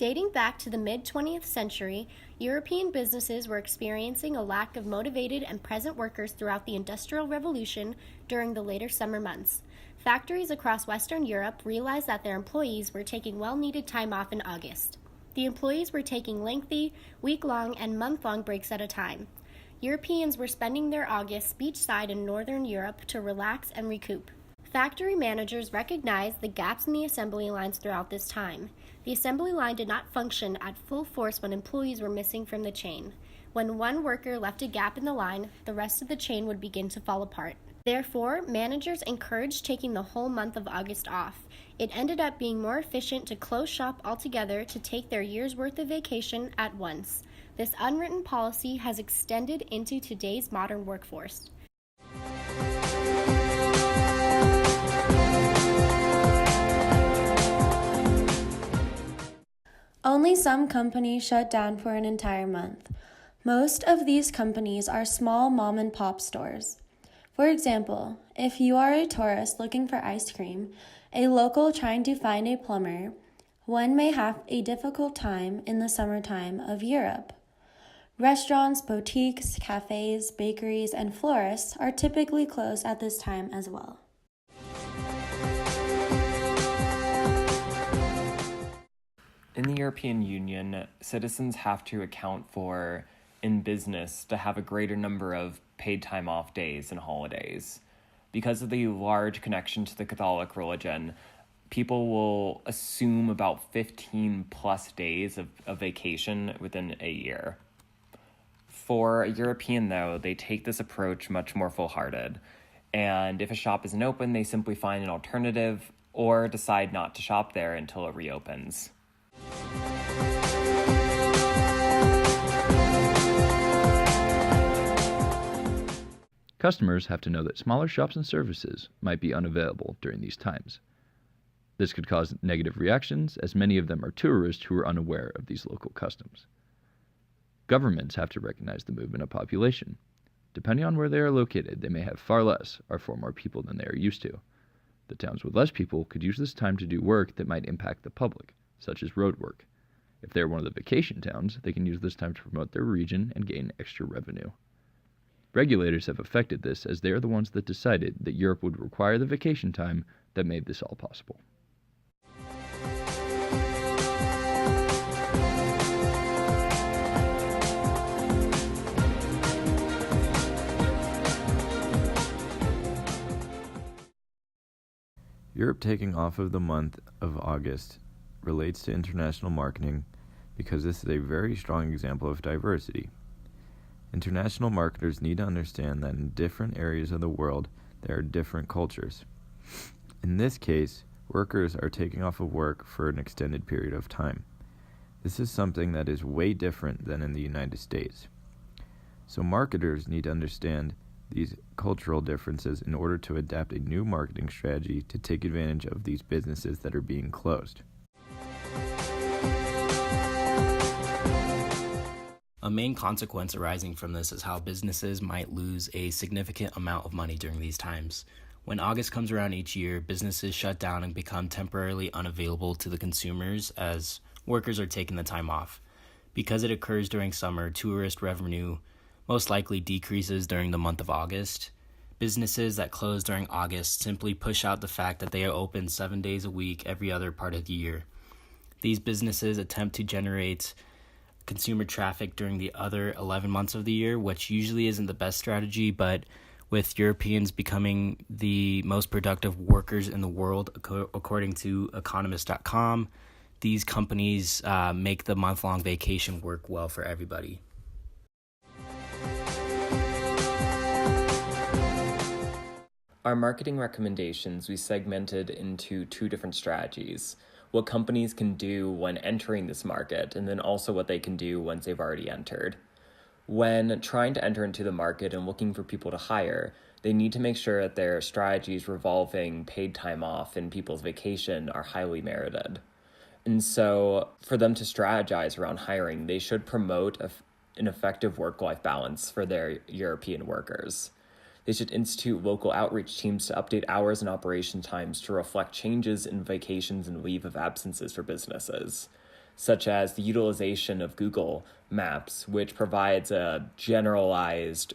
Dating back to the mid-20th century, European businesses were experiencing a lack of motivated and present workers throughout the Industrial Revolution during the later summer months. Factories across Western Europe realized that their employees were taking well-needed time off in August. The employees were taking lengthy, week-long and month-long breaks at a time. Europeans were spending their Augusts beachside in Northern Europe to relax and recoup. Factory managers recognized the gaps in the assembly lines throughout this time. The assembly line did not function at full force when employees were missing from the chain. When one worker left a gap in the line, the rest of the chain would begin to fall apart. Therefore, managers encouraged taking the whole month of August off. It ended up being more efficient to close shop altogether to take their year's worth of vacation at once. This unwritten policy has extended into today's modern workforce. Only some companies shut down for an entire month. Most of these companies are small mom-and-pop stores. For example, if you are a tourist looking for ice cream, a local trying to find a plumber, one may have a difficult time in the summertime of Europe. Restaurants, boutiques, cafes, bakeries, and florists are typically closed at this time as well. In the European Union, citizens have to account for, in business, to have a greater number of paid time off days and holidays. Because of the large connection to the Catholic religion, people will assume about 15 plus days of vacation within a year. For a European, though, they take this approach much more full-hearted. And if a shop isn't open, they simply find an alternative or decide not to shop there until it reopens. Customers have to know that smaller shops and services might be unavailable during these times. This could cause negative reactions, as many of them are tourists who are unaware of these local customs. Governments have to recognize the movement of population. Depending on where they are located, they may have far less or far more people than they are used to. The towns with less people could use this time to do work that might impact the public, such as road work. If they are one of the vacation towns, they can use this time to promote their region and gain extra revenue. Regulators have affected this as they are the ones that decided that Europe would require the vacation time that made this all possible. Europe taking off of the month of August relates to international marketing because this is a very strong example of diversity. International marketers need to understand that in different areas of the world, there are different cultures. In this case, workers are taking off of work for an extended period of time. This is something that is way different than in the United States. So marketers need to understand these cultural differences in order to adapt a new marketing strategy to take advantage of these businesses that are being closed. A main consequence arising from this is how businesses might lose a significant amount of money during these times. When August comes around each year, businesses shut down and become temporarily unavailable to the consumers as workers are taking the time off. Because it occurs during summer, tourist revenue most likely decreases during the month of August. Businesses that close during August simply push out the fact that they are open 7 days a week every other part of the year. These businesses attempt to generate consumer traffic during the other 11 months of the year, which usually isn't the best strategy, but with Europeans becoming the most productive workers in the world, according to economist.com, these companies make the month-long vacation work well for everybody. Our marketing recommendations we segmented into two different strategies: what companies can do when entering this market, and then also what they can do once they've already entered. When trying to enter into the market and looking for people to hire, they need to make sure that their strategies revolving paid time off and people's vacation are highly merited. And so for them to strategize around hiring, they should promote an effective work-life balance for their European workers. They should institute local outreach teams to update hours and operation times to reflect changes in vacations and leave of absences for businesses. such as the utilization of Google Maps, which provides a generalized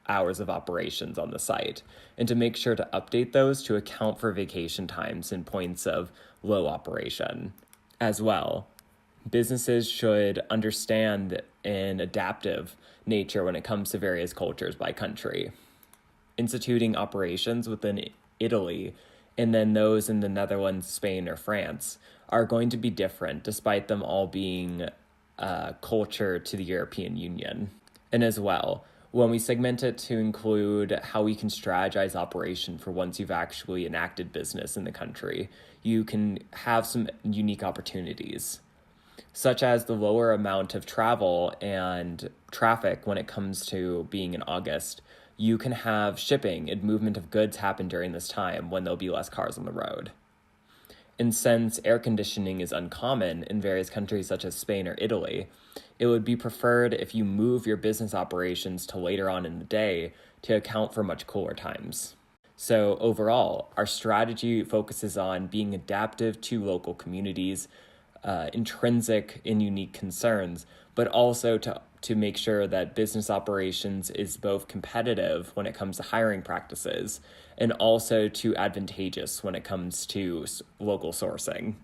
hours of operations on the site, and to make sure to update those to account for vacation times and points of low operation. As well, businesses should understand an adaptive nature when it comes to various cultures by country. Instituting operations within Italy and then those in the Netherlands, Spain, or France are going to be different, despite them all being culture to the European Union. And as well, when we segment it to include how we can strategize operation for once you've actually enacted business in the country, you can have some unique opportunities, such as the lower amount of travel and traffic when it comes to being in August. You can have shipping and movement of goods happen during this time when there'll be less cars on the road. And since air conditioning is uncommon in various countries such as Spain or Italy, it would be preferred if you move your business operations to later on in the day to account for much cooler times. So overall, our strategy focuses on being adaptive to local communities, intrinsic and unique concerns, but also to make sure that business operations is both competitive when it comes to hiring practices and also to advantageous when it comes to local sourcing.